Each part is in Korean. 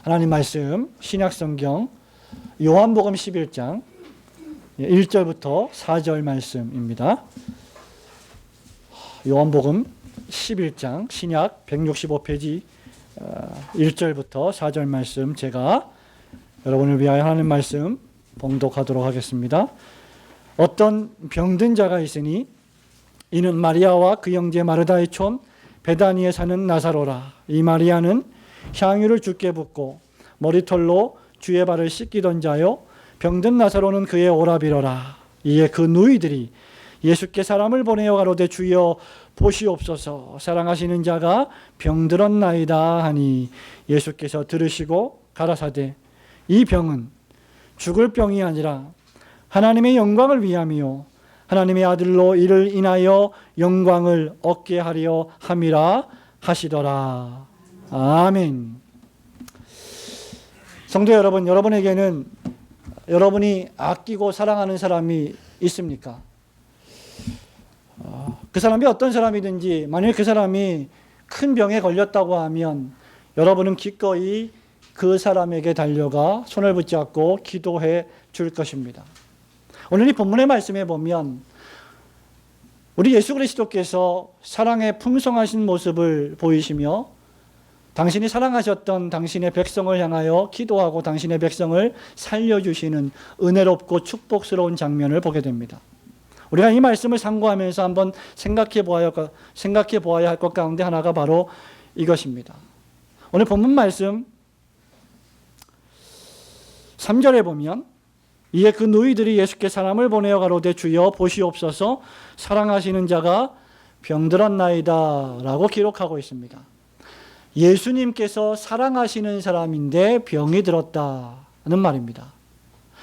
하나님 말씀 신약성경 요한복음 11장 1절부터 4절 말씀입니다. 요한복음 11장 신약 165페이지 1절부터 4절 말씀, 제가 여러분을 위하여 하나님 말씀 봉독하도록 하겠습니다. 어떤 병든 자가 있으니 이는 마리아와 그 형제 마르다의 촌 베다니에 사는 나사로라. 이 마리아는 향유를 주께 붓고 머리털로 주의 발을 씻기던 자요, 병든 나사로는 그의 오라비로라. 이에 그 누이들이 예수께 사람을 보내어 가로되 주여 보시옵소서, 사랑하시는 자가 병들었나이다 하니 예수께서 들으시고 가라사대 이 병은 죽을 병이 아니라 하나님의 영광을 위함이요 하나님의 아들로 이를 인하여 영광을 얻게 하려 함이라 하시더라. 아멘. 성도 여러분, 여러분에게는 여러분이 아끼고 사랑하는 사람이 있습니까? 그 사람이 어떤 사람이든지 만약 그 사람이 큰 병에 걸렸다고 하면 여러분은 기꺼이 그 사람에게 달려가 손을 붙잡고 기도해 줄 것입니다. 오늘 이 본문의 말씀에 보면 우리 예수 그리스도께서 사랑의 풍성하신 모습을 보이시며 당신이 사랑하셨던 당신의 백성을 향하여 기도하고 당신의 백성을 살려주시는 은혜롭고 축복스러운 장면을 보게 됩니다. 우리가 이 말씀을 상고하면서 한번 생각해 보아야 할 것 가운데 하나가 바로 이것입니다. 오늘 본문 말씀 3절에 보면 이에 그 누이들이 예수께 사람을 보내어 가로되 주여 보시옵소서, 사랑하시는 자가 병들었나이다 라고 기록하고 있습니다. 예수님께서 사랑하시는 사람인데 병이 들었다는 말입니다.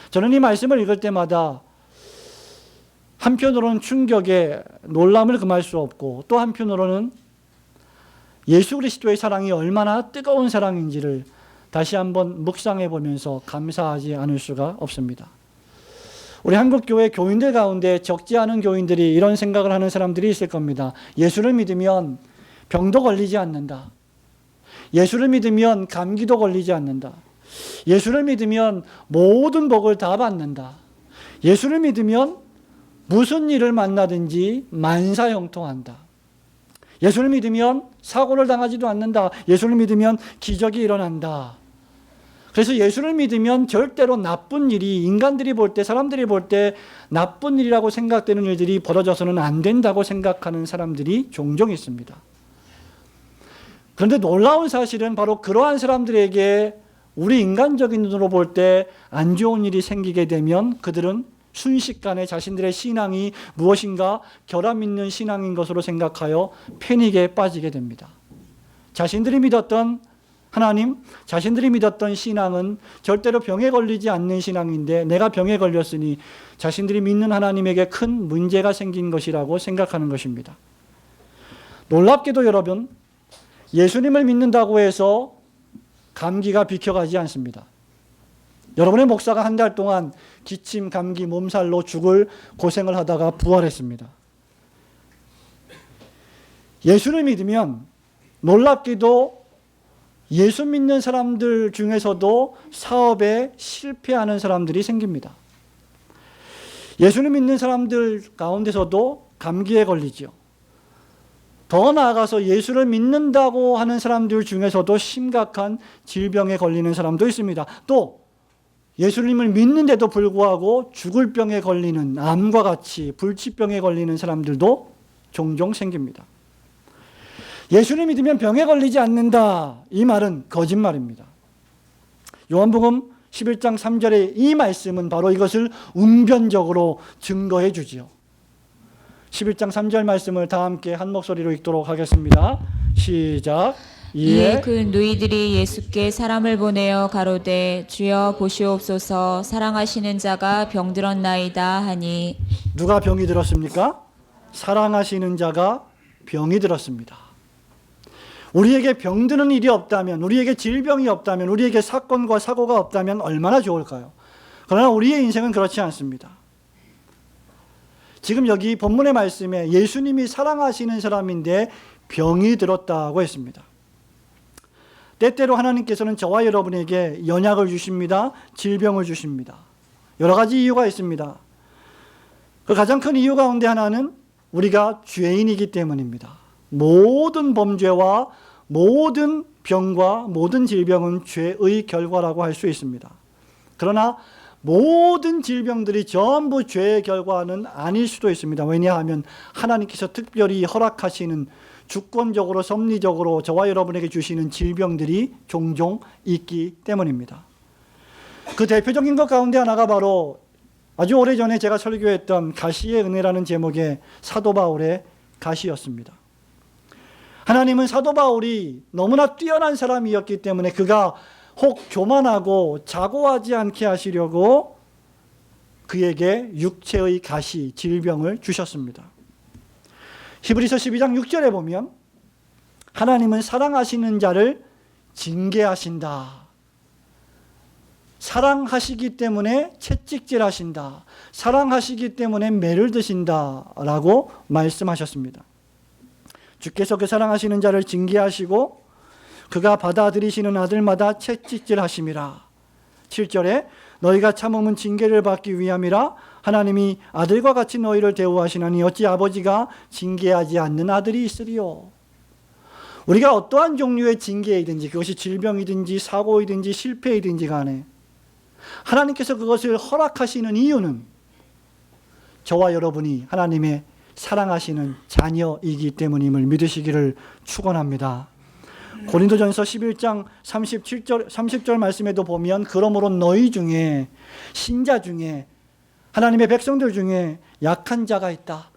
저는 이 말씀을 읽을 때마다 한편으로는 충격에 놀람을 금할 수 없고, 또 한편으로는 예수 그리스도의 사랑이 얼마나 뜨거운 사랑인지를 다시 한번 묵상해 보면서 감사하지 않을 수가 없습니다. 우리 한국교회 교인들 가운데 적지 않은 교인들이 이런 생각을 하는 사람들이 있을 겁니다. 예수를 믿으면 병도 걸리지 않는다. 예수를 믿으면 감기도 걸리지 않는다. 예수를 믿으면 모든 복을 다 받는다. 예수를 믿으면 무슨 일을 만나든지 만사형통한다. 예수를 믿으면 사고를 당하지도 않는다. 예수를 믿으면 기적이 일어난다. 그래서 예수를 믿으면 절대로 나쁜 일이, 인간들이 볼 때, 사람들이 볼 때 나쁜 일이라고 생각되는 일들이 벌어져서는 안 된다고 생각하는 사람들이 종종 있습니다. 그런데 놀라운 사실은 바로 그러한 사람들에게 우리 인간적인 눈으로 볼 때 안 좋은 일이 생기게 되면 그들은 순식간에 자신들의 신앙이 무엇인가 결함 있는 신앙인 것으로 생각하여 패닉에 빠지게 됩니다. 자신들이 믿었던 하나님, 자신들이 믿었던 신앙은 절대로 병에 걸리지 않는 신앙인데 내가 병에 걸렸으니 자신들이 믿는 하나님에게 큰 문제가 생긴 것이라고 생각하는 것입니다. 놀랍게도 여러분, 예수님을 믿는다고 해서 감기가 비켜가지 않습니다. 여러분의 목사가 한 달 동안 기침, 감기, 몸살로 죽을 고생을 하다가 부활했습니다. 예수를 믿으면 놀랍게도 예수 믿는 사람들 중에서도 사업에 실패하는 사람들이 생깁니다. 예수를 믿는 사람들 가운데서도 감기에 걸리죠. 더 나아가서 예수를 믿는다고 하는 사람들 중에서도 심각한 질병에 걸리는 사람도 있습니다. 또 예수님을 믿는데도 불구하고 죽을 병에 걸리는, 암과 같이 불치병에 걸리는 사람들도 종종 생깁니다. 예수를 믿으면 병에 걸리지 않는다, 이 말은 거짓말입니다. 요한복음 11장 3절의 이 말씀은 바로 이것을 웅변적으로 증거해 주지요. 11장 3절 말씀을 다 함께 한 목소리로 읽도록 하겠습니다. 시작. 이에 그 누이들이 예수께 사람을 보내어 가로되 주여 보시옵소서, 사랑하시는 자가 병들었나이다 하니. 누가 병이 들었습니까? 사랑하시는 자가 병이 들었습니다. 우리에게 병드는 일이 없다면, 우리에게 질병이 없다면, 우리에게 사건과 사고가 없다면 얼마나 좋을까요? 그러나 우리의 인생은 그렇지 않습니다. 지금 여기 본문의 말씀에 예수님이 사랑하시는 사람인데 병이 들었다고 했습니다. 때때로 하나님께서는 저와 여러분에게 연약을 주십니다. 질병을 주십니다. 여러 가지 이유가 있습니다. 그 가장 큰 이유 가운데 하나는 우리가 죄인이기 때문입니다. 모든 범죄와 모든 병과 모든 질병은 죄의 결과라고 할 수 있습니다. 그러나 모든 질병들이 전부 죄의 결과는 아닐 수도 있습니다. 왜냐하면 하나님께서 특별히 허락하시는 주권적으로 섭리적으로 저와 여러분에게 주시는 질병들이 종종 있기 때문입니다. 그 대표적인 것 가운데 하나가 바로 아주 오래전에 제가 설교했던 가시의 은혜라는 제목의 사도 바울의 가시였습니다. 하나님은 사도 바울이 너무나 뛰어난 사람이었기 때문에 그가 혹 교만하고 자고하지 않게 하시려고 그에게 육체의 가시, 질병을 주셨습니다. 히브리서 12장 6절에 보면 하나님은 사랑하시는 자를 징계하신다. 사랑하시기 때문에 채찍질하신다. 사랑하시기 때문에 매를 드신다 라고 말씀하셨습니다. 주께서 그 사랑하시는 자를 징계하시고 그가 받아들이시는 아들마다 채찍질하심이라. 7절에 너희가 참음은 징계를 받기 위함이라. 하나님이 아들과 같이 너희를 대우하시나니 어찌 아버지가 징계하지 않는 아들이 있으리요. 우리가 어떠한 종류의 징계이든지 그것이 질병이든지 사고이든지 실패이든지 간에 하나님께서 그것을 허락하시는 이유는 저와 여러분이 하나님의 사랑하시는 자녀이기 때문임을 믿으시기를 축원합니다. 고린도전서 11장 30절 말씀에도 보면 그러므로 너희 중에 신자 중에 하나님의 백성들 중에 약한 자가 있다.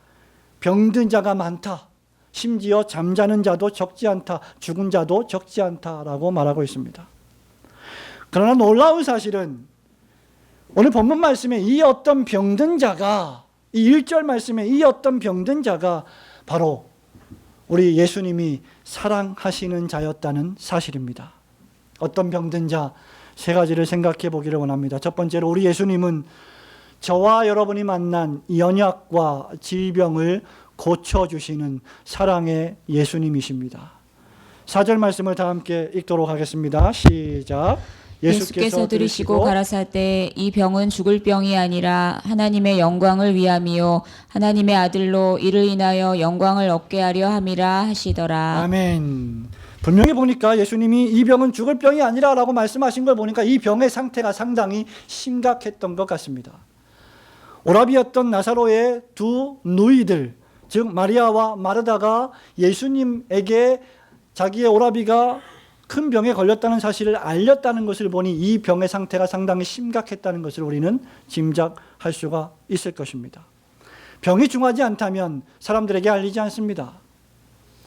병든 자가 많다. 심지어 잠자는 자도 적지 않다. 죽은 자도 적지 않다라고 말하고 있습니다. 그러나 놀라운 사실은 오늘 본문 말씀에 이 어떤 병든 자가 이 1절 말씀에 이 어떤 병든 자가 바로 우리 예수님이 사랑하시는 자였다는 사실입니다. 어떤 병든 자 세 가지를 생각해 보기를 원합니다. 첫 번째로 우리 예수님은 저와 여러분이 만난 연약과 질병을 고쳐주시는 사랑의 예수님이십니다. 4절 말씀을 다 함께 읽도록 하겠습니다. 시작. 예수께서 들으시고 가라사대 이 병은 죽을 병이 아니라 하나님의 영광을 위함이요 하나님의 아들로 이를 인하여 영광을 얻게 하려 함이라 하시더라. 아멘. 분명히 보니까 예수님이 이 병은 죽을 병이 아니라 라고 말씀하신 걸 보니까 이 병의 상태가 상당히 심각했던 것 같습니다. 오라비였던 나사로의 두 누이들, 즉 마리아와 마르다가 예수님에게 자기의 오라비가 큰 병에 걸렸다는 사실을 알렸다는 것을 보니 이 병의 상태가 상당히 심각했다는 것을 우리는 짐작할 수가 있을 것입니다. 병이 중하지 않다면 사람들에게 알리지 않습니다.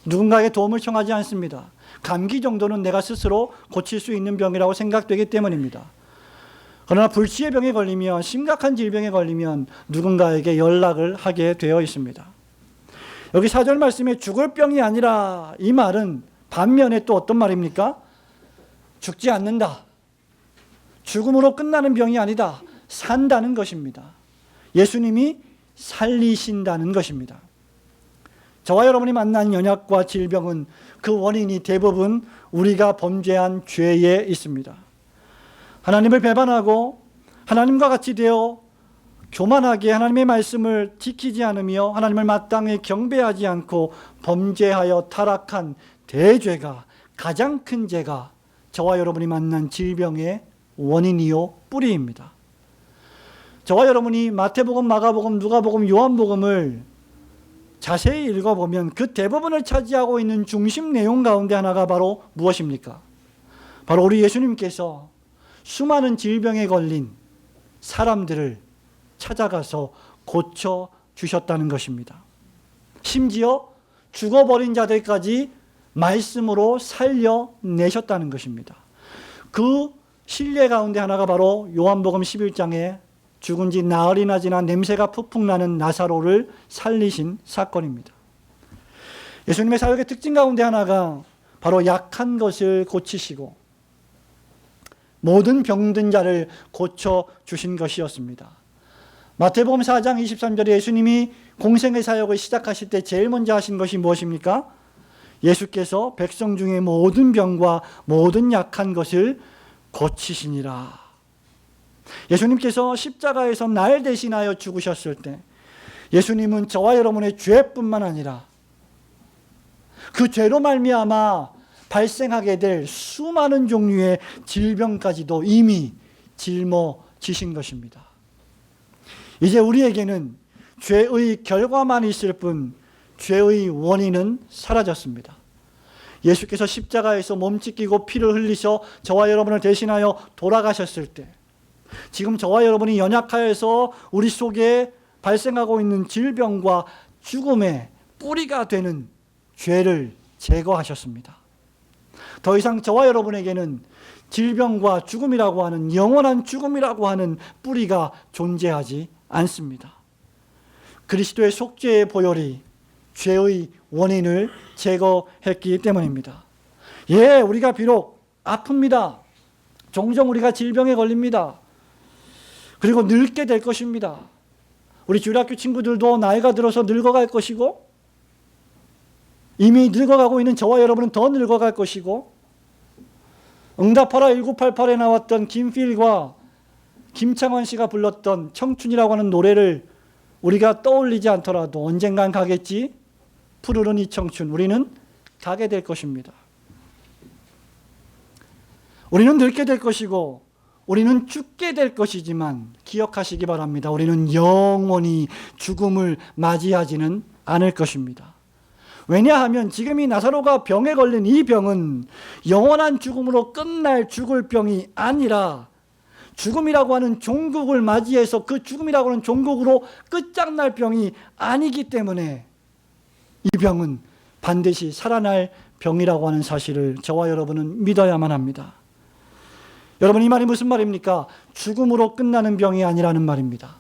누군가에게 도움을 청하지 않습니다. 감기 정도는 내가 스스로 고칠 수 있는 병이라고 생각되기 때문입니다. 그러나 불치의 병에 걸리면, 심각한 질병에 걸리면 누군가에게 연락을 하게 되어 있습니다. 여기 4절 말씀에 죽을 병이 아니라 이 말은 반면에 또 어떤 말입니까? 죽지 않는다. 죽음으로 끝나는 병이 아니다. 산다는 것입니다. 예수님이 살리신다는 것입니다. 저와 여러분이 만난 연약과 질병은 그 원인이 대부분 우리가 범죄한 죄에 있습니다. 하나님을 배반하고 하나님과 같이 되어 교만하게 하나님의 말씀을 지키지 않으며 하나님을 마땅히 경배하지 않고 범죄하여 타락한 대죄가, 가장 큰 죄가 저와 여러분이 만난 질병의 원인이요 뿌리입니다. 저와 여러분이 마태복음, 마가복음, 누가복음, 요한복음을 자세히 읽어보면 그 대부분을 차지하고 있는 중심 내용 가운데 하나가 바로 무엇입니까? 바로 우리 예수님께서 수많은 질병에 걸린 사람들을 찾아가서 고쳐주셨다는 것입니다. 심지어 죽어버린 자들까지 말씀으로 살려내셨다는 것입니다. 그 신뢰 가운데 하나가 바로 요한복음 11장에 죽은 지 나흘이나 지나 냄새가 푹푹 나는 나사로를 살리신 사건입니다. 예수님의 사역의 특징 가운데 하나가 바로 약한 것을 고치시고 모든 병든 자를 고쳐주신 것이었습니다. 마태복음 4장 23절에 예수님이 공생의 사역을 시작하실 때 제일 먼저 하신 것이 무엇입니까? 예수께서 백성 중에 모든 병과 모든 약한 것을 고치시니라. 예수님께서 십자가에서 날 대신하여 죽으셨을 때 예수님은 저와 여러분의 죄뿐만 아니라 그 죄로 말미암아 발생하게 될 수많은 종류의 질병까지도 이미 짊어지신 것입니다. 이제 우리에게는 죄의 결과만 있을 뿐 죄의 원인은 사라졌습니다. 예수께서 십자가에서 몸 찢기고 피를 흘리셔 저와 여러분을 대신하여 돌아가셨을 때 지금 저와 여러분이 연약하여서 우리 속에 발생하고 있는 질병과 죽음의 뿌리가 되는 죄를 제거하셨습니다. 더 이상 저와 여러분에게는 질병과 죽음이라고 하는 영원한 죽음이라고 하는 뿌리가 존재하지 않습니다. 그리스도의 속죄의 보혈이 죄의 원인을 제거했기 때문입니다. 예, 우리가 비록 아픕니다. 종종 우리가 질병에 걸립니다. 그리고 늙게 될 것입니다. 우리 주일학교 친구들도 나이가 들어서 늙어갈 것이고 이미 늙어가고 있는 저와 여러분은 더 늙어갈 것이고 응답하라 1988에 나왔던 김필과 김창완 씨가 불렀던 청춘이라고 하는 노래를 우리가 떠올리지 않더라도 언젠간 가겠지. 푸르른 이 청춘, 우리는 가게 될 것입니다. 우리는 늙게 될 것이고 우리는 죽게 될 것이지만 기억하시기 바랍니다. 우리는 영원히 죽음을 맞이하지는 않을 것입니다. 왜냐하면 지금 이 나사로가 병에 걸린 이 병은 영원한 죽음으로 끝날 죽을 병이 아니라 죽음이라고 하는 종국을 맞이해서 그 죽음이라고 하는 종국으로 끝장날 병이 아니기 때문에 이 병은 반드시 살아날 병이라고 하는 사실을 저와 여러분은 믿어야만 합니다. 여러분, 이 말이 무슨 말입니까? 죽음으로 끝나는 병이 아니라는 말입니다.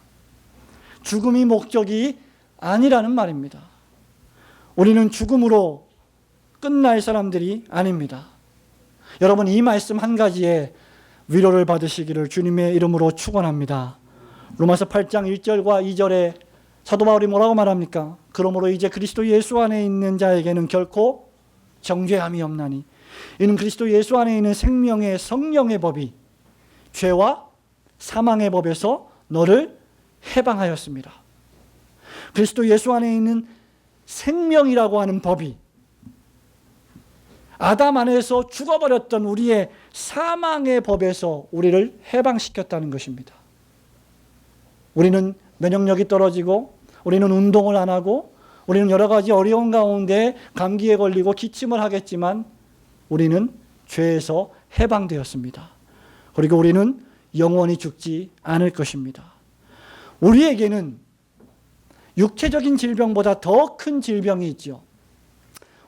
죽음이 목적이 아니라는 말입니다. 우리는 죽음으로 끝날 사람들이 아닙니다. 여러분, 이 말씀 한 가지에 위로를 받으시기를 주님의 이름으로 축원합니다. 로마서 8장 1절과 2절에 사도 바울이 뭐라고 말합니까? 그러므로 이제 그리스도 예수 안에 있는 자에게는 결코 정죄함이 없나니 이는 그리스도 예수 안에 있는 생명의 성령의 법이 죄와 사망의 법에서 너를 해방하였습니다. 그리스도 예수 안에 있는 생명이라고 하는 법이 아담 안에서 죽어버렸던 우리의 사망의 법에서 우리를 해방시켰다는 것입니다. 우리는 면역력이 떨어지고 우리는 운동을 안 하고 우리는 여러 가지 어려운 가운데 감기에 걸리고 기침을 하겠지만 우리는 죄에서 해방되었습니다. 그리고 우리는 영원히 죽지 않을 것입니다. 우리에게는 육체적인 질병보다 더 큰 질병이 있죠.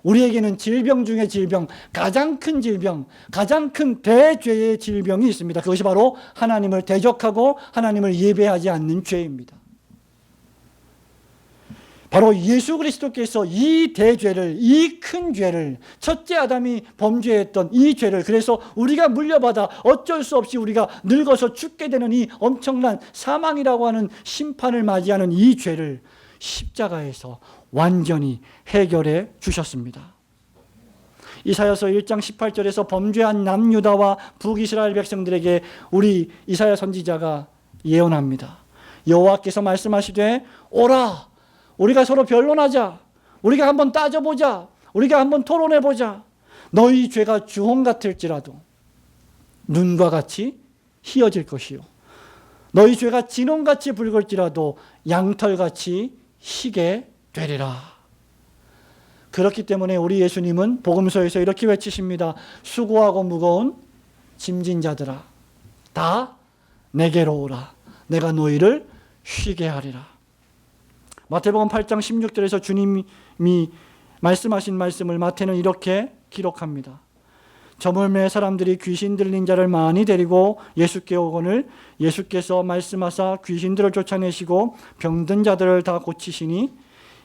우리에게는 질병 중에 질병, 가장 큰 질병, 가장 큰 대죄의 질병이 있습니다. 그것이 바로 하나님을 대적하고 하나님을 예배하지 않는 죄입니다. 바로 예수 그리스도께서 이 대죄를, 이 큰 죄를, 첫째 아담이 범죄했던 이 죄를, 그래서 우리가 물려받아 어쩔 수 없이 우리가 늙어서 죽게 되는 이 엄청난 사망이라고 하는 심판을 맞이하는 이 죄를 십자가에서 완전히 해결해 주셨습니다. 이사야서 1장 18절에서 범죄한 남유다와 북이스라엘 백성들에게 우리 이사야 선지자가 예언합니다. 여호와께서 말씀하시되 오라, 우리가 서로 변론하자, 우리가 한번 따져보자, 우리가 한번 토론해보자. 너희 죄가 주홍 같을지라도 눈과 같이 희어질 것이요, 너희 죄가 진홍같이 붉을지라도 양털같이 희게 되리라. 그렇기 때문에 우리 예수님은 복음서에서 이렇게 외치십니다. 수고하고 무거운 짐진 자들아, 다 내게로 오라. 내가 너희를 쉬게 하리라. 마태복음 8장 16절에서 주님이 말씀하신 말씀을 마태는 이렇게 기록합니다. 저물매 사람들이 귀신 들린 자를 많이 데리고 예수께 오거늘 예수께서 말씀하사 귀신들을 쫓아내시고 병든 자들을 다 고치시니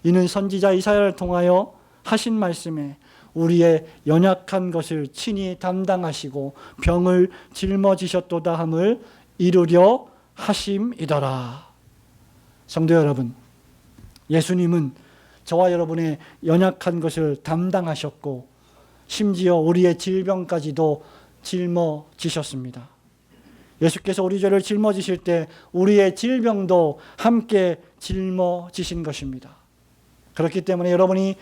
이는 선지자 이사야를 통하여 하신 말씀에 우리의 연약한 것을 친히 담당하시고 병을 짊어지셨도다 함을 이루려 하심이더라. 성도 여러분, 예수님은 저와 여러분의 연약한 것을 담당하셨고 심지어 우리의 질병까지도 짊어지셨습니다. 예수께서 우리 죄를 짊어지실 때 우리의 질병도 함께 짊어지신 것입니다. 그렇기 때문에 여러분이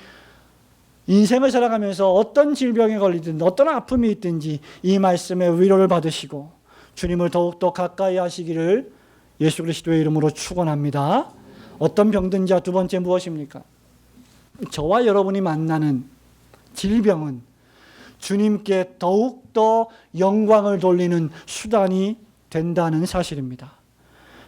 인생을 살아가면서 어떤 질병에 걸리든 어떤 아픔이 있든지 이 말씀의 위로를 받으시고 주님을 더욱더 가까이 하시기를 예수 그리스도의 이름으로 축원합니다. 어떤 병든지 두 번째 무엇입니까? 저와 여러분이 만나는 질병은 주님께 더욱더 영광을 돌리는 수단이 된다는 사실입니다.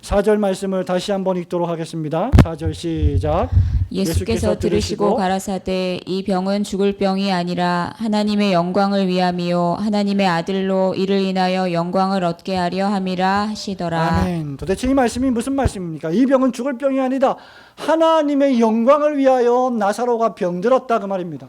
4절 말씀을 다시 한번 읽도록 하겠습니다. 4절 시작. 예수께서 들으시고 가라사대 이 병은 죽을 병이 아니라 하나님의 영광을 위함이요 하나님의 아들로 이를 인하여 영광을 얻게 하려 함이라 하시더라. 아멘. 도대체 이 말씀이 무슨 말씀입니까? 이 병은 죽을 병이 아니다. 하나님의 영광을 위하여 나사로가 병들었다 그 말입니다.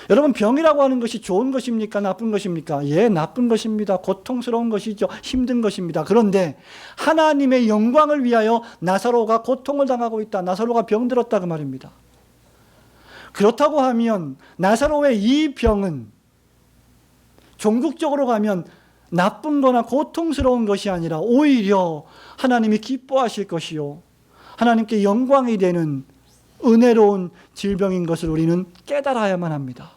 여러분, 병이라고 하는 것이 좋은 것입니까? 나쁜 것입니까? 예, 나쁜 것입니다. 고통스러운 것이죠. 힘든 것입니다. 그런데 하나님의 영광을 위하여 나사로가 고통을 당하고 있다. 나사로가 병들었다 그 말입니다. 그렇다고 하면 나사로의 이 병은 종국적으로 가면 나쁜 거나 고통스러운 것이 아니라 오히려 하나님이 기뻐하실 것이요 하나님께 영광이 되는 은혜로운 질병인 것을 우리는 깨달아야만 합니다.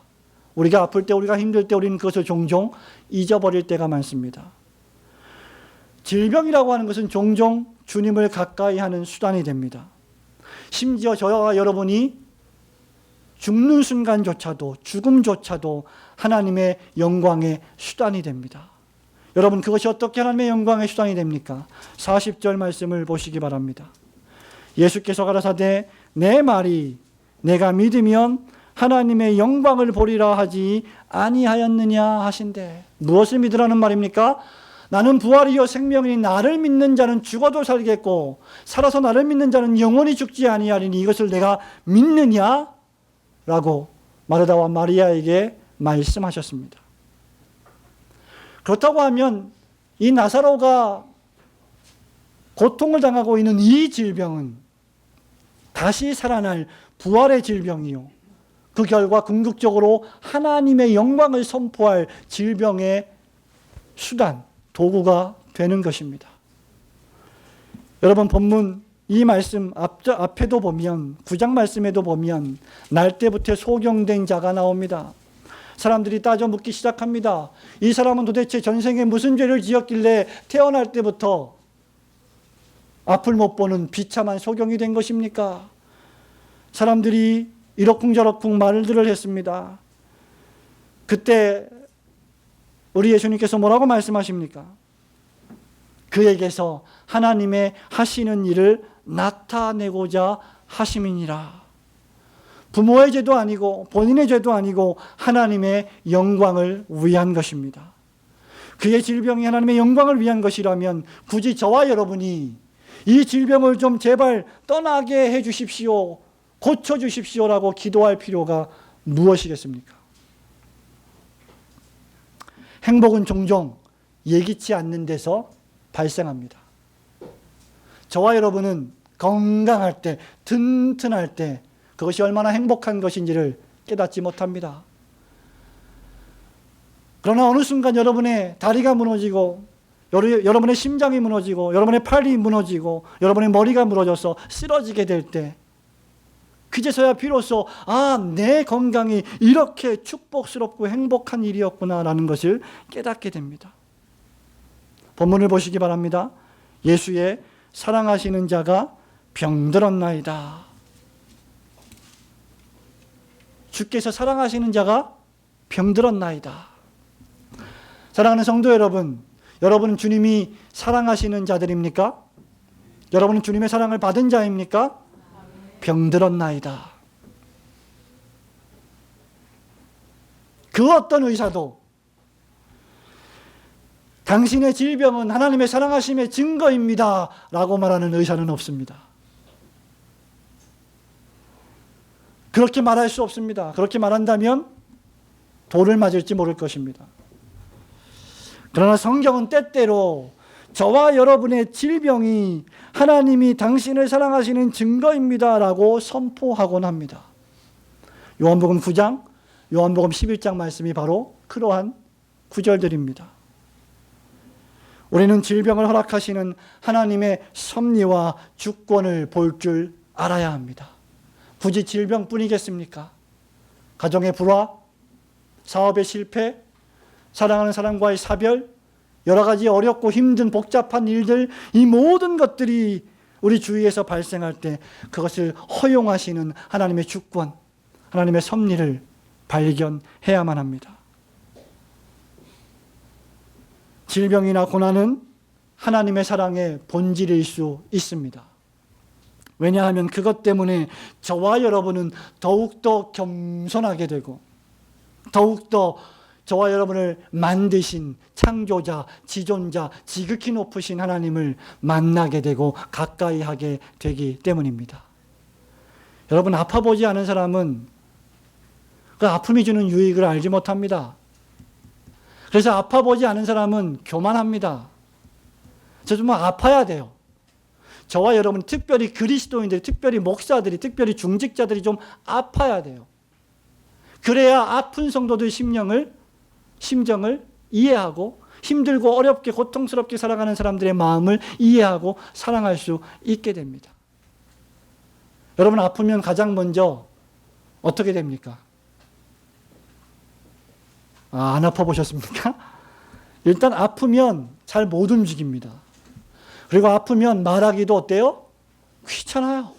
우리가 아플 때, 우리가 힘들 때 우리는 그것을 종종 잊어버릴 때가 많습니다. 질병이라고 하는 것은 종종 주님을 가까이 하는 수단이 됩니다. 심지어 저와 여러분이 죽는 순간조차도, 죽음조차도 하나님의 영광의 수단이 됩니다. 여러분, 그것이 어떻게 하나님의 영광의 수단이 됩니까? 40절 말씀을 보시기 바랍니다. 예수께서 가라사대 내 말이 내가 믿으면 하나님의 영광을 보리라 하지 아니하였느냐 하신대. 무엇을 믿으라는 말입니까? 나는 부활이요 생명이니 나를 믿는 자는 죽어도 살겠고 살아서 나를 믿는 자는 영원히 죽지 아니하리니 이것을 내가 믿느냐? 라고 마르다와 마리아에게 말씀하셨습니다. 그렇다고 하면 이 나사로가 고통을 당하고 있는 이 질병은 다시 살아날 부활의 질병이요 그 결과 궁극적으로 하나님의 영광을 선포할 질병의 수단, 도구가 되는 것입니다. 여러분, 본문 이 말씀 앞에도 보면 9장 말씀에도 보면 날 때부터 소경된 자가 나옵니다. 사람들이 따져 묻기 시작합니다. 이 사람은 도대체 전생에 무슨 죄를 지었길래 태어날 때부터 앞을 못 보는 비참한 소경이 된 것입니까? 사람들이 이러쿵저러쿵 말들을 했습니다. 그때 우리 예수님께서 뭐라고 말씀하십니까? 그에게서 하나님의 하시는 일을 나타내고자 하심이니라. 부모의 죄도 아니고 본인의 죄도 아니고 하나님의 영광을 위한 것입니다. 그의 질병이 하나님의 영광을 위한 것이라면 굳이 저와 여러분이 이 질병을 좀 제발 떠나게 해 주십시오, 고쳐 주십시오라고 기도할 필요가 무엇이겠습니까? 행복은 종종 예기치 않는 데서 발생합니다. 저와 여러분은 건강할 때, 튼튼할 때 그것이 얼마나 행복한 것인지를 깨닫지 못합니다. 그러나 어느 순간 여러분의 다리가 무너지고 여러분의 심장이 무너지고 여러분의 팔이 무너지고 여러분의 머리가 무너져서 쓰러지게 될 때 그제서야 비로소 내 건강이 이렇게 축복스럽고 행복한 일이었구나라는 것을 깨닫게 됩니다. 본문을 보시기 바랍니다. 예수의 사랑하시는 자가 병들었나이다. 주께서 사랑하시는 자가 병들었나이다. 사랑하는 성도 여러분, 여러분은 주님이 사랑하시는 자들입니까? 여러분은 주님의 사랑을 받은 자입니까? 병들었나이다. 그 어떤 의사도 당신의 질병은 하나님의 사랑하심의 증거입니다 라고 말하는 의사는 없습니다. 그렇게 말할 수 없습니다. 그렇게 말한다면 돌을 맞을지 모를 것입니다. 그러나 성경은 때때로 저와 여러분의 질병이 하나님이 당신을 사랑하시는 증거입니다 라고 선포하곤 합니다. 요한복음 9장, 요한복음 11장 말씀이 바로 그러한 구절들입니다. 우리는 질병을 허락하시는 하나님의 섭리와 주권을 볼 줄 알아야 합니다. 굳이 질병뿐이겠습니까? 가정의 불화, 사업의 실패, 사랑하는 사람과의 사별, 여러 가지 어렵고 힘든 복잡한 일들, 이 모든 것들이 우리 주위에서 발생할 때 그것을 허용하시는 하나님의 주권, 하나님의 섭리를 발견해야만 합니다. 질병이나 고난은 하나님의 사랑의 본질일 수 있습니다. 왜냐하면 그것 때문에 저와 여러분은 더욱더 겸손하게 되고 더욱더 저와 여러분을 만드신 창조자, 지존자, 지극히 높으신 하나님을 만나게 되고 가까이 하게 되기 때문입니다. 여러분, 아파보지 않은 사람은 그 아픔이 주는 유익을 알지 못합니다. 그래서 아파보지 않은 사람은 교만합니다. 저 정말 아파야 돼요. 저와 여러분, 특별히 그리스도인들이, 특별히 목사들이, 특별히 중직자들이 좀 아파야 돼요. 그래야 아픈 성도들의 심정을 이해하고 힘들고 어렵게 고통스럽게 살아가는 사람들의 마음을 이해하고 사랑할 수 있게 됩니다. 여러분, 아프면 가장 먼저 어떻게 됩니까? 안 아파보셨습니까? 일단 아프면 잘 못 움직입니다. 그리고 아프면 말하기도 어때요? 귀찮아요.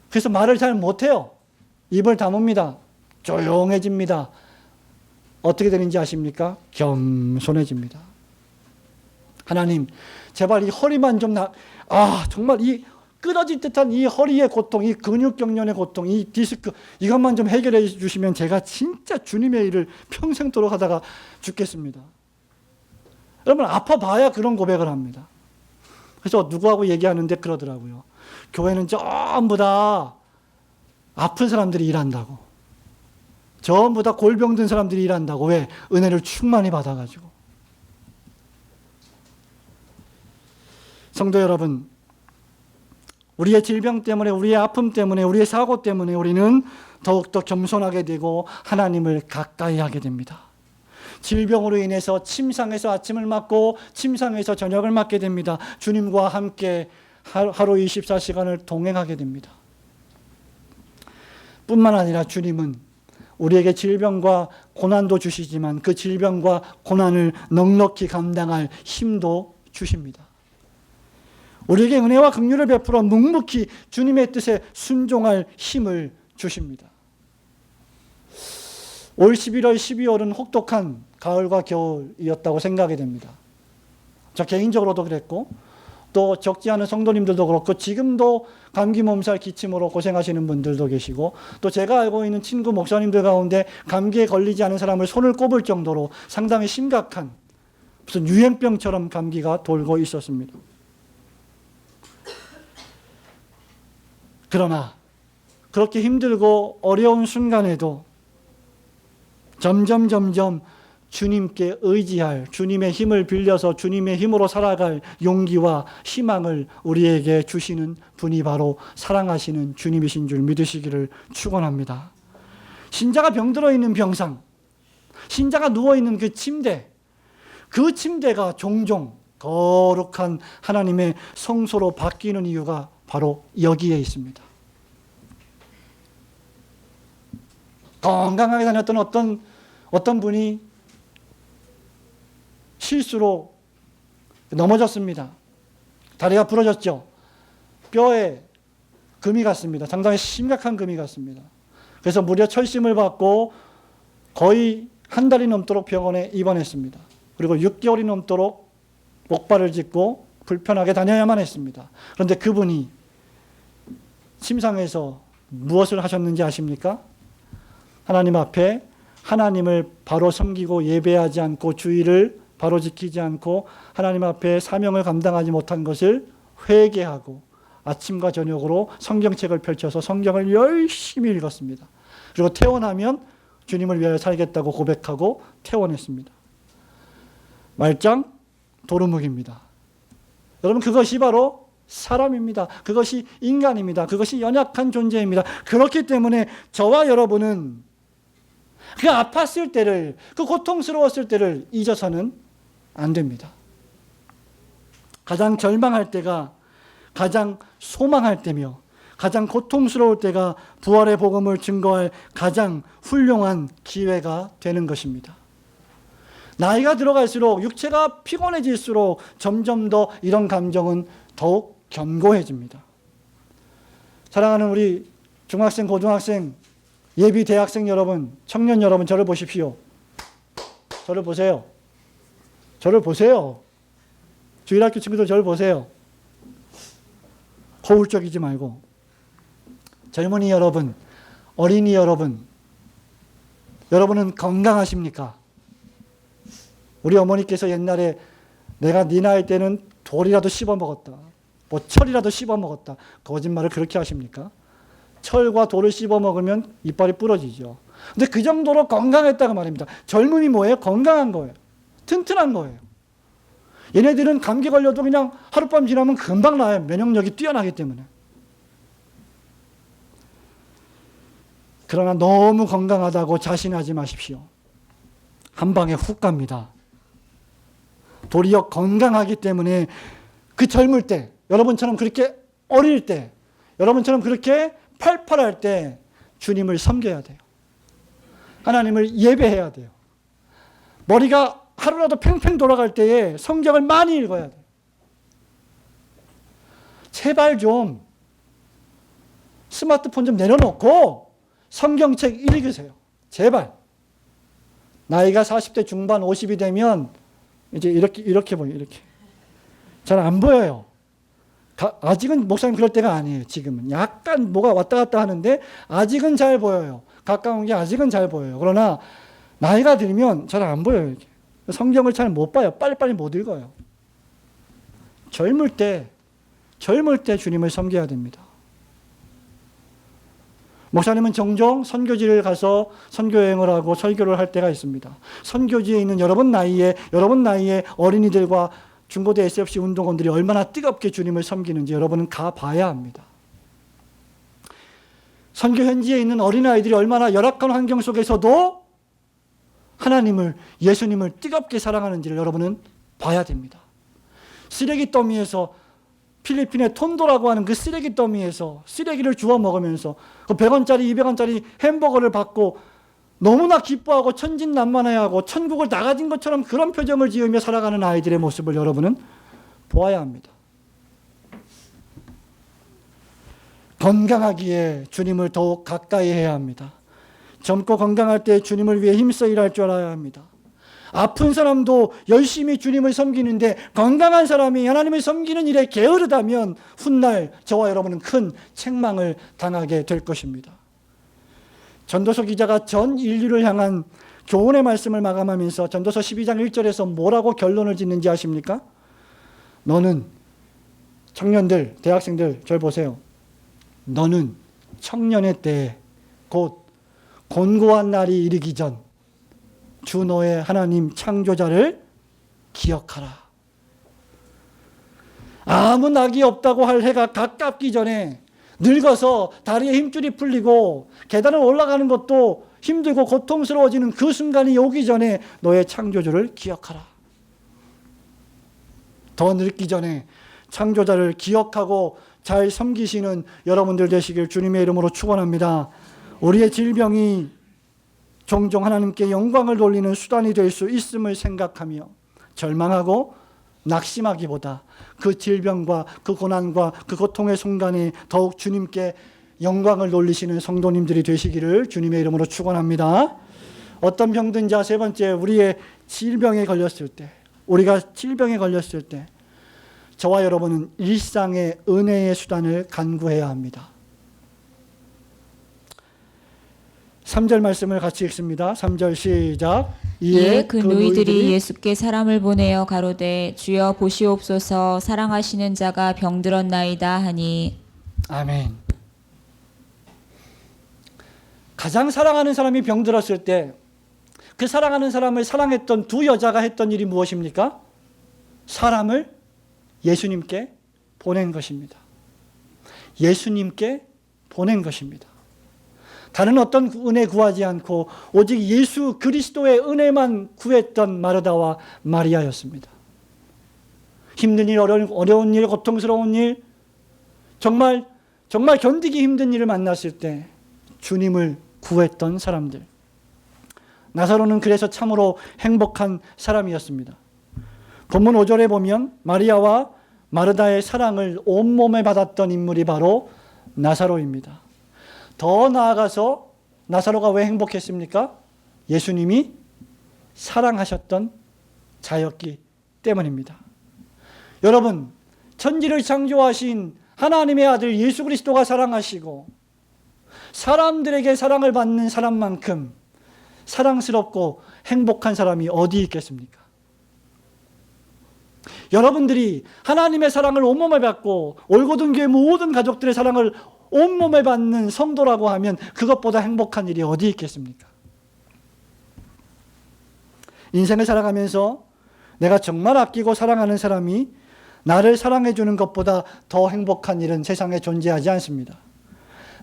그래서 말을 잘 못해요. 입을 다뭅니다. 조용해집니다. 어떻게 되는지 아십니까? 겸손해집니다. 하나님, 제발 이 허리만 좀 정말 이 끊어질 듯한 이 허리의 고통, 이 근육경련의 고통, 이 디스크, 이것만 좀 해결해 주시면 제가 진짜 주님의 일을 평생도록 하다가 죽겠습니다. 여러분, 아파봐야 그런 고백을 합니다. 그래서 누구하고 얘기하는데 그러더라고요. 교회는 전부 다 아픈 사람들이 일한다고. 전부 다 골병든 사람들이 일한다고. 왜? 은혜를 충만히 받아가지고. 성도 여러분, 우리의 질병 때문에, 우리의 아픔 때문에, 우리의 사고 때문에 우리는 더욱더 겸손하게 되고 하나님을 가까이 하게 됩니다. 질병으로 인해서 침상에서 아침을 맞고 침상에서 저녁을 맞게 됩니다. 주님과 함께 하루 24시간을 동행하게 됩니다. 뿐만 아니라 주님은 우리에게 질병과 고난도 주시지만 그 질병과 고난을 넉넉히 감당할 힘도 주십니다. 우리에게 은혜와 긍휼을 베풀어 묵묵히 주님의 뜻에 순종할 힘을 주십니다. 올 11월, 12월은 혹독한 가을과 겨울이었다고 생각이 됩니다. 저 개인적으로도 그랬고 또 적지 않은 성도님들도 그렇고 지금도 감기 몸살 기침으로 고생하시는 분들도 계시고 또 제가 알고 있는 친구 목사님들 가운데 감기에 걸리지 않은 사람을 손을 꼽을 정도로 상당히 심각한 무슨 유행병처럼 감기가 돌고 있었습니다. 그러나 그렇게 힘들고 어려운 순간에도 점점 주님께 의지할, 주님의 힘을 빌려서 주님의 힘으로 살아갈 용기와 희망을 우리에게 주시는 분이 바로 사랑하시는 주님이신 줄 믿으시기를 축원합니다. 신자가 병들어 있는 병상, 신자가 누워있는 그 침대, 그 침대가 종종 거룩한 하나님의 성소로 바뀌는 이유가 바로 여기에 있습니다. 건강하게 다녔던 어떤 분이 실수로 넘어졌습니다. 다리가 부러졌죠. 뼈에 금이 갔습니다. 상당히 심각한 금이 갔습니다. 그래서 무려 철심을 받고 거의 한 달이 넘도록 병원에 입원했습니다. 그리고 6개월이 넘도록 목발을 짚고 불편하게 다녀야만 했습니다. 그런데 그분이 침상에서 무엇을 하셨는지 아십니까? 하나님 앞에 하나님을 바로 섬기고 예배하지 않고 주의를 바로 지키지 않고 하나님 앞에 사명을 감당하지 못한 것을 회개하고 아침과 저녁으로 성경책을 펼쳐서 성경을 열심히 읽었습니다. 그리고 퇴원하면 주님을 위하여 살겠다고 고백하고 퇴원했습니다. 말짱 도루묵입니다. 여러분, 그것이 바로 사람입니다. 그것이 인간입니다. 그것이 연약한 존재입니다. 그렇기 때문에 저와 여러분은 그 아팠을 때를, 그 고통스러웠을 때를 잊어서는 안 됩니다. 가장 절망할 때가 가장 소망할 때며 가장 고통스러울 때가 부활의 복음을 증거할 가장 훌륭한 기회가 되는 것입니다. 나이가 들어갈수록, 육체가 피곤해질수록 점점 더 이런 감정은 더욱 견고해집니다. 사랑하는 우리 중학생, 고등학생, 예비 대학생 여러분, 청년 여러분, 저를 보십시오. 저를 보세요. 저를 보세요. 주일학교 친구들 저를 보세요. 거울적이지 말고. 젊은이 여러분, 어린이 여러분, 여러분은 건강하십니까? 우리 어머니께서 옛날에 내가 네 나이 때는 돌이라도 씹어 먹었다, 뭐 철이라도 씹어 먹었다, 거짓말을 그렇게 하십니까? 철과 돌을 씹어 먹으면 이빨이 부러지죠. 근데 그 정도로 건강했다고 말입니다. 젊음이 뭐예요? 건강한 거예요. 튼튼한 거예요. 얘네들은 감기 걸려도 그냥 하룻밤 지나면 금방 나아요. 면역력이 뛰어나기 때문에. 그러나 너무 건강하다고 자신하지 마십시오. 한 방에 훅 갑니다. 도리어 건강하기 때문에 그 젊을 때, 여러분처럼 그렇게 어릴 때, 여러분처럼 그렇게 팔팔할 때 주님을 섬겨야 돼요. 하나님을 예배해야 돼요. 머리가 하루라도 팽팽 돌아갈 때에 성경을 많이 읽어야 돼요. 제발 좀 스마트폰 좀 내려놓고 성경책 읽으세요. 제발. 나이가 40대 중반 50이 되면 이제 이렇게 보여요. 이렇게. 잘 안 보여요. 아직은 목사님 그럴 때가 아니에요. 지금은. 약간 뭐가 왔다 갔다 하는데 아직은 잘 보여요. 가까운 게 아직은 잘 보여요. 그러나 나이가 들면 잘 안 보여요. 이렇게. 성경을 잘 못 봐요. 빨리빨리 못 읽어요. 젊을 때 주님을 섬겨야 됩니다. 목사님은 종종 선교지를 가서 선교여행을 하고 설교를 할 때가 있습니다. 선교지에 있는 여러분 나이에 어린이들과 중고대 SFC 운동원들이 얼마나 뜨겁게 주님을 섬기는지 여러분은 가봐야 합니다. 선교 현지에 있는 어린아이들이 얼마나 열악한 환경 속에서도 하나님을, 예수님을 뜨겁게 사랑하는지를 여러분은 봐야 됩니다. 쓰레기 더미에서, 필리핀의 톤도라고 하는 그 쓰레기 더미에서 쓰레기를 주워 먹으면서 그 100원짜리 200원짜리 햄버거를 받고 너무나 기뻐하고 천진난만해하고 천국을 나가진 것처럼 그런 표정을 지으며 살아가는 아이들의 모습을 여러분은 보아야 합니다. 건강하기에 주님을 더욱 가까이 해야 합니다. 젊고 건강할 때 주님을 위해 힘써 일할 줄 알아야 합니다. 아픈 사람도 열심히 주님을 섬기는데 건강한 사람이 하나님을 섬기는 일에 게으르다면 훗날 저와 여러분은 큰 책망을 당하게 될 것입니다. 전도서 기자가 전 인류를 향한 교훈의 말씀을 마감하면서 전도서 12장 1절에서 뭐라고 결론을 짓는지 아십니까? 너는, 청년들, 대학생들 절 보세요. 너는 청년의 때에 곧 곤고한 날이 이르기 전 주 너의 하나님 창조자를 기억하라. 아무 낙이 없다고 할 해가 가깝기 전에, 늙어서 다리에 힘줄이 풀리고 계단을 올라가는 것도 힘들고 고통스러워지는 그 순간이 오기 전에 너의 창조주를 기억하라. 더 늙기 전에 창조자를 기억하고 잘 섬기시는 여러분들 되시길 주님의 이름으로 축원합니다. 우리의 질병이 종종 하나님께 영광을 돌리는 수단이 될 수 있음을 생각하며 절망하고 낙심하기보다 그 질병과 그 고난과 그 고통의 순간에 더욱 주님께 영광을 돌리시는 성도님들이 되시기를 주님의 이름으로 축원합니다. 어떤 병든지, 세 번째, 우리의 질병에 걸렸을 때, 우리가 질병에 걸렸을 때 저와 여러분은 일상의 은혜의 수단을 간구해야 합니다. 3절 말씀을 같이 읽습니다. 3절 시작. 이에 그 누이들이 예수께 사람을 보내어 가로되 주여 보시옵소서, 사랑하시는 자가 병들었나이다 하니. 아멘. 가장 사랑하는 사람이 병들었을 때 그 사랑하는 사람을 사랑했던 두 여자가 했던 일이 무엇입니까? 사람을 예수님께 보낸 것입니다. 예수님께 보낸 것입니다. 다른 어떤 은혜 구하지 않고 오직 예수 그리스도의 은혜만 구했던 마르다와 마리아였습니다. 힘든 일, 어려운 일, 고통스러운 일, 정말 견디기 힘든 일을 만났을 때 주님을 구했던 사람들. 나사로는 그래서 참으로 행복한 사람이었습니다. 본문 5절에 보면 마리아와 마르다의 사랑을 온몸에 받았던 인물이 바로 나사로입니다. 더 나아가서 나사로가 왜 행복했습니까? 예수님이 사랑하셨던 자였기 때문입니다. 여러분, 천지를 창조하신 하나님의 아들 예수 그리스도가 사랑하시고 사람들에게 사랑을 받는 사람만큼 사랑스럽고 행복한 사람이 어디 있겠습니까? 여러분들이 하나님의 사랑을 온몸에 받고 올고든 교회 모든 가족들의 사랑을 온몸에 받는 성도라고 하면 그것보다 행복한 일이 어디 있겠습니까? 인생을 살아가면서 내가 정말 아끼고 사랑하는 사람이 나를 사랑해 주는 것보다 더 행복한 일은 세상에 존재하지 않습니다.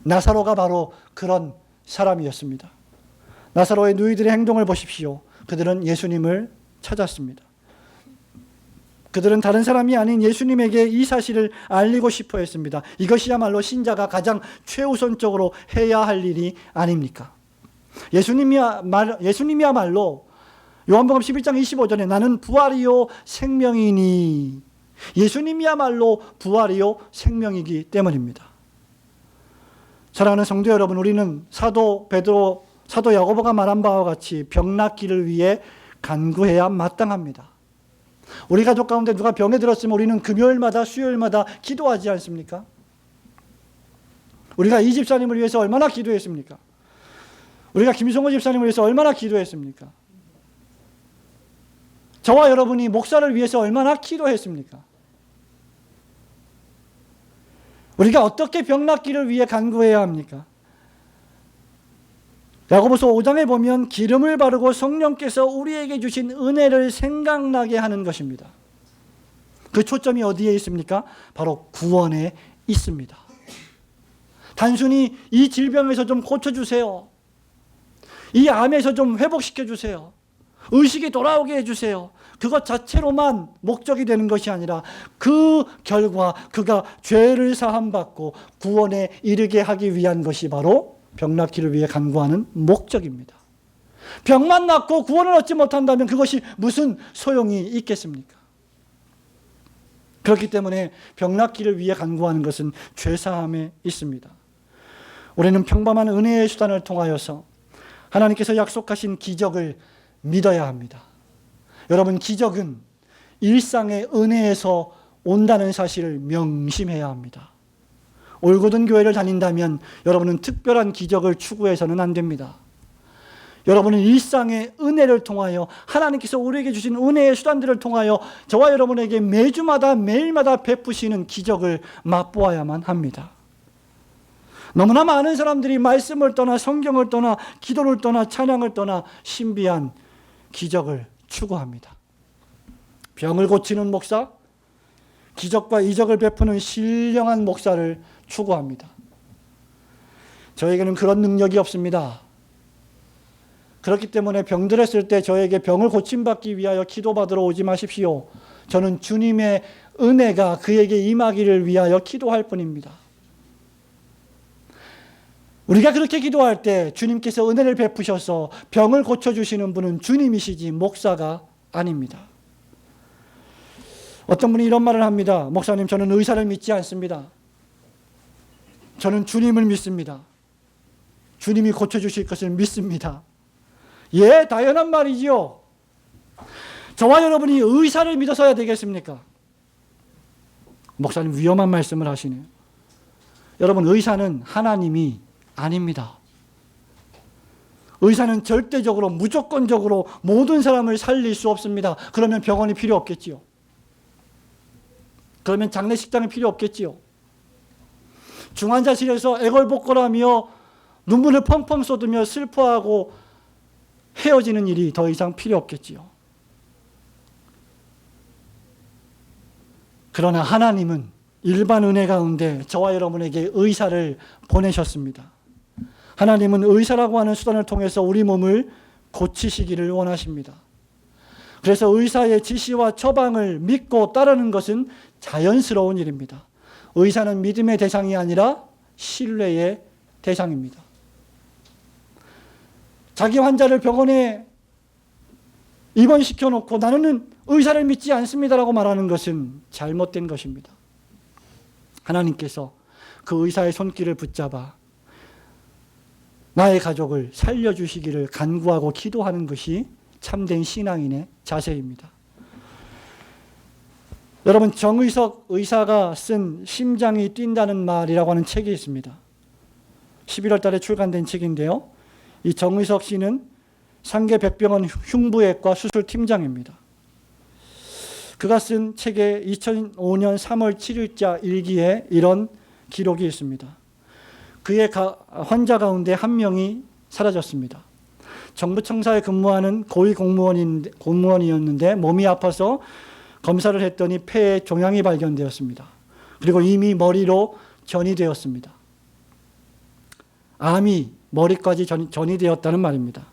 나사로가 바로 그런 사람이었습니다. 나사로의 누이들의 행동을 보십시오. 그들은 예수님을 찾았습니다. 그들은 다른 사람이 아닌 예수님에게 이 사실을 알리고 싶어 했습니다. 이것이야말로 신자가 가장 최우선적으로 해야 할 일이 아닙니까? 예수님이야말로 요한복음 11장 25절에 나는 부활이요 생명이니, 예수님이야말로 부활이요 생명이기 때문입니다. 사랑하는 성도 여러분, 우리는 사도 야고보가 말한 바와 같이 병 낫기를 위해 간구해야 마땅합니다. 우리 가족 가운데 누가 병에 들었으면 우리는 금요일마다 수요일마다 기도하지 않습니까? 우리가 이 집사님을 위해서 얼마나 기도했습니까? 우리가 김성호 집사님을 위해서 얼마나 기도했습니까? 저와 여러분이 목사를 위해서 얼마나 기도했습니까? 우리가 어떻게 병 낫기를 위해 간구해야 합니까? 야고보서 5장에 보면 기름을 바르고 성령께서 우리에게 주신 은혜를 생각나게 하는 것입니다. 그 초점이 어디에 있습니까? 바로 구원에 있습니다. 단순히 이 질병에서 좀 고쳐주세요. 이 암에서 좀 회복시켜주세요. 의식이 돌아오게 해주세요. 그것 자체로만 목적이 되는 것이 아니라 그 결과 그가 죄를 사함받고 구원에 이르게 하기 위한 것이 바로 병 낫기를 위해 간구하는 목적입니다. 병만 낫고 구원을 얻지 못한다면 그것이 무슨 소용이 있겠습니까? 그렇기 때문에 병 낫기를 위해 간구하는 것은 죄사함에 있습니다. 우리는 평범한 은혜의 수단을 통하여서 하나님께서 약속하신 기적을 믿어야 합니다. 여러분, 기적은 일상의 은혜에서 온다는 사실을 명심해야 합니다. 올고든 교회를 다닌다면 여러분은 특별한 기적을 추구해서는 안 됩니다. 여러분은 일상의 은혜를 통하여 하나님께서 우리에게 주신 은혜의 수단들을 통하여 저와 여러분에게 매주마다 매일마다 베푸시는 기적을 맛보아야만 합니다. 너무나 많은 사람들이 말씀을 떠나 성경을 떠나 기도를 떠나 찬양을 떠나 신비한 기적을 추구합니다. 병을 고치는 목사, 기적과 이적을 베푸는 신령한 목사를 추구합니다. 저에게는 그런 능력이 없습니다. 그렇기 때문에 병들었을 때 저에게 병을 고침받기 위하여 기도받으러 오지 마십시오. 저는 주님의 은혜가 그에게 임하기를 위하여 기도할 뿐입니다. 우리가 그렇게 기도할 때 주님께서 은혜를 베푸셔서 병을 고쳐주시는 분은 주님이시지 목사가 아닙니다. 어떤 분이 이런 말을 합니다. 목사님, 저는 의사를 믿지 않습니다. 저는 주님을 믿습니다. 주님이 고쳐주실 것을 믿습니다. 예, 당연한 말이지요. 저와 여러분이 의사를 믿어서야 되겠습니까? 목사님, 위험한 말씀을 하시네요. 여러분, 의사는 하나님이 아닙니다. 의사는 절대적으로 무조건적으로 모든 사람을 살릴 수 없습니다. 그러면 병원이 필요 없겠지요. 그러면 장례식장이 필요 없겠지요. 중환자실에서 애걸복걸하며 눈물을 펑펑 쏟으며 슬퍼하고 헤어지는 일이 더 이상 필요 없겠지요. 그러나 하나님은 일반 은혜 가운데 저와 여러분에게 의사를 보내셨습니다. 하나님은 의사라고 하는 수단을 통해서 우리 몸을 고치시기를 원하십니다. 그래서 의사의 지시와 처방을 믿고 따르는 것은 자연스러운 일입니다. 의사는 믿음의 대상이 아니라 신뢰의 대상입니다. 자기 환자를 병원에 입원시켜 놓고 나는 의사를 믿지 않습니다라고 말하는 것은 잘못된 것입니다. 하나님께서 그 의사의 손길을 붙잡아 나의 가족을 살려주시기를 간구하고 기도하는 것이 참된 신앙인의 자세입니다. 여러분, 정의석 의사가 쓴 심장이 뛴다는 말이라고 하는 책이 있습니다. 11월 달에 출간된 책인데요. 이 정의석 씨는 상계백병원 흉부외과 수술팀장입니다. 그가 쓴 책의 2005년 3월 7일자 일기에 이런 기록이 있습니다. 그의 환자 가운데 한 명이 사라졌습니다. 정부 청사에 근무하는 고위 공무원이었는데 몸이 아파서 검사를 했더니 폐에 종양이 발견되었습니다. 그리고 이미 머리로 전이되었습니다. 암이 머리까지 전이 되었다는 말입니다.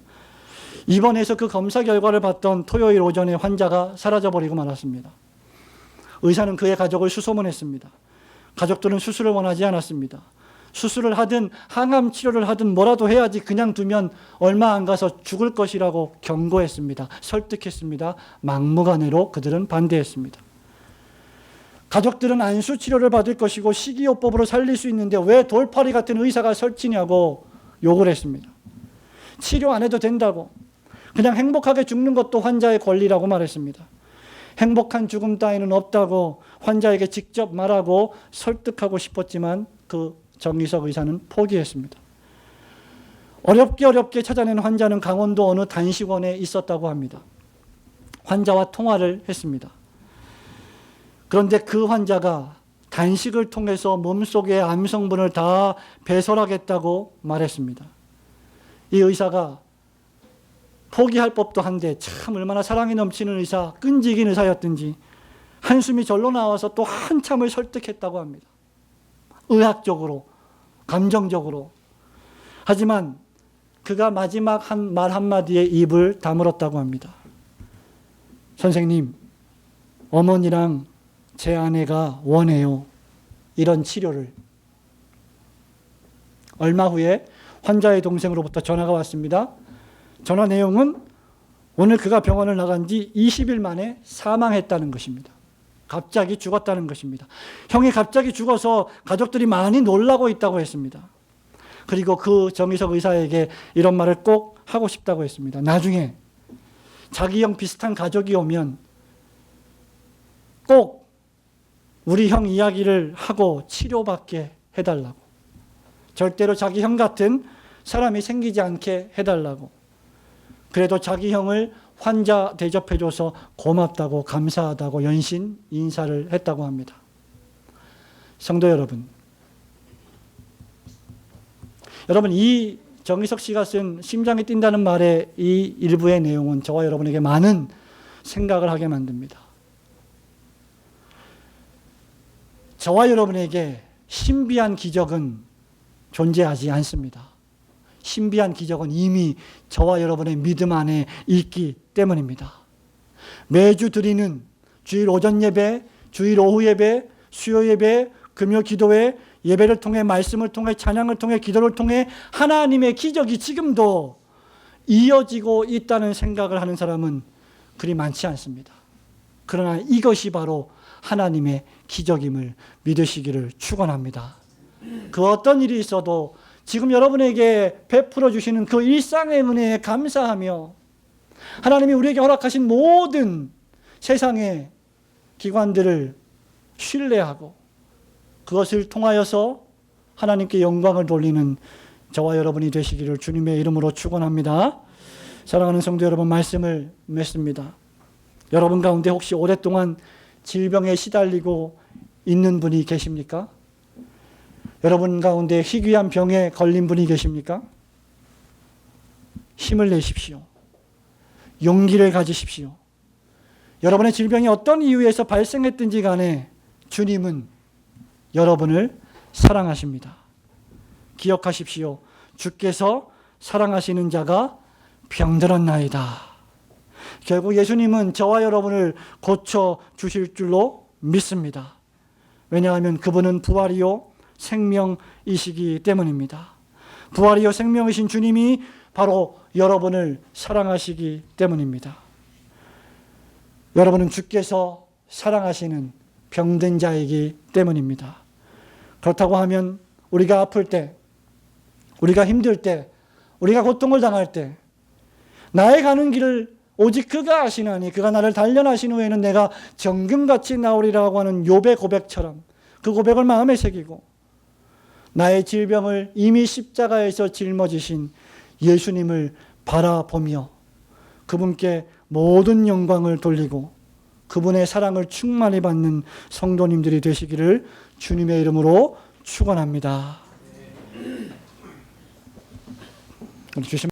입원해서 그 검사 결과를 받던 토요일 오전에 환자가 사라져버리고 말았습니다. 의사는 그의 가족을 수소문했습니다. 가족들은 수술을 원하지 않았습니다. 수술을 하든 항암 치료를 하든 뭐라도 해야지 그냥 두면 얼마 안 가서 죽을 것이라고 경고했습니다. 설득했습니다. 막무가내로 그들은 반대했습니다. 가족들은 안수 치료를 받을 것이고 식이요법으로 살릴 수 있는데 왜 돌팔이 같은 의사가 설치냐고 욕을 했습니다. 치료 안 해도 된다고, 그냥 행복하게 죽는 것도 환자의 권리라고 말했습니다. 행복한 죽음 따위는 없다고 환자에게 직접 말하고 설득하고 싶었지만 그 정의석 의사는 포기했습니다. 어렵게 찾아낸 환자는 강원도 어느 단식원에 있었다고 합니다. 환자와 통화를 했습니다. 그런데 그 환자가 단식을 통해서 몸속의 암 성분을 다 배설하겠다고 말했습니다. 이 의사가 포기할 법도 한데 참 얼마나 사랑이 넘치는 의사, 끈질긴 의사였든지 한숨이 절로 나와서 또 한참을 설득했다고 합니다. 의학적으로, 감정적으로. 하지만 그가 마지막 말 한마디에 입을 다물었다고 합니다. 선생님, 어머니랑 제 아내가 원해요. 이런 치료를. 얼마 후에 환자의 동생으로부터 전화가 왔습니다. 전화 내용은 오늘 그가 병원을 나간 지 20일 만에 사망했다는 것입니다. 갑자기 죽었다는 것입니다. 형이 갑자기 죽어서 가족들이 많이 놀라고 있다고 했습니다. 그리고 그 정의석 의사에게 이런 말을 꼭 하고 싶다고 했습니다. 나중에 자기 형 비슷한 가족이 오면 꼭 우리 형 이야기를 하고 치료받게 해달라고. 절대로 자기 형 같은 사람이 생기지 않게 해달라고. 그래도 자기 형을 환자 대접해줘서 고맙다고, 감사하다고 연신 인사를 했다고 합니다. 성도 여러분, 이 정의석 씨가 쓴 심장이 뛴다는 말의 이 일부의 내용은 저와 여러분에게 많은 생각을 하게 만듭니다. 저와 여러분에게 신비한 기적은 존재하지 않습니다. 신비한 기적은 이미 저와 여러분의 믿음 안에 있기 때문입니다. 매주 드리는 주일 오전 예배, 주일 오후 예배, 수요 예배, 금요 기도회, 예배를 통해 말씀을 통해 찬양을 통해 기도를 통해 하나님의 기적이 지금도 이어지고 있다는 생각을 하는 사람은 그리 많지 않습니다. 그러나 이것이 바로 하나님의 기적임을 믿으시기를 축원합니다. 그 어떤 일이 있어도 지금 여러분에게 베풀어 주시는 그 일상의 은혜에 감사하며 하나님이 우리에게 허락하신 모든 세상의 기관들을 신뢰하고 그것을 통하여서 하나님께 영광을 돌리는 저와 여러분이 되시기를 주님의 이름으로 축원합니다. 사랑하는 성도 여러분, 말씀을 맺습니다. 여러분 가운데 혹시 오랫동안 질병에 시달리고 있는 분이 계십니까? 여러분 가운데 희귀한 병에 걸린 분이 계십니까? 힘을 내십시오. 용기를 가지십시오. 여러분의 질병이 어떤 이유에서 발생했든지 간에 주님은 여러분을 사랑하십니다. 기억하십시오. 주께서 사랑하시는 자가 병들었나이다. 결국 예수님은 저와 여러분을 고쳐 주실 줄로 믿습니다. 왜냐하면 그분은 부활이요 생명이시기 때문입니다. 부활이요 생명이신 주님이 바로 여러분을 사랑하시기 때문입니다. 여러분은 주께서 사랑하시는 병든 자이기 때문입니다. 그렇다고 하면 우리가 아플 때, 우리가 힘들 때, 우리가 고통을 당할 때 나의 가는 길을 오직 그가 아시나니 그가 나를 단련하신 후에는 내가 정금같이 나오리라고 하는 욥의 고백처럼 그 고백을 마음에 새기고 나의 질병을 이미 십자가에서 짊어지신 예수님을 바라보며 그분께 모든 영광을 돌리고 그분의 사랑을 충만히 받는 성도님들이 되시기를 주님의 이름으로 축원합니다. 주신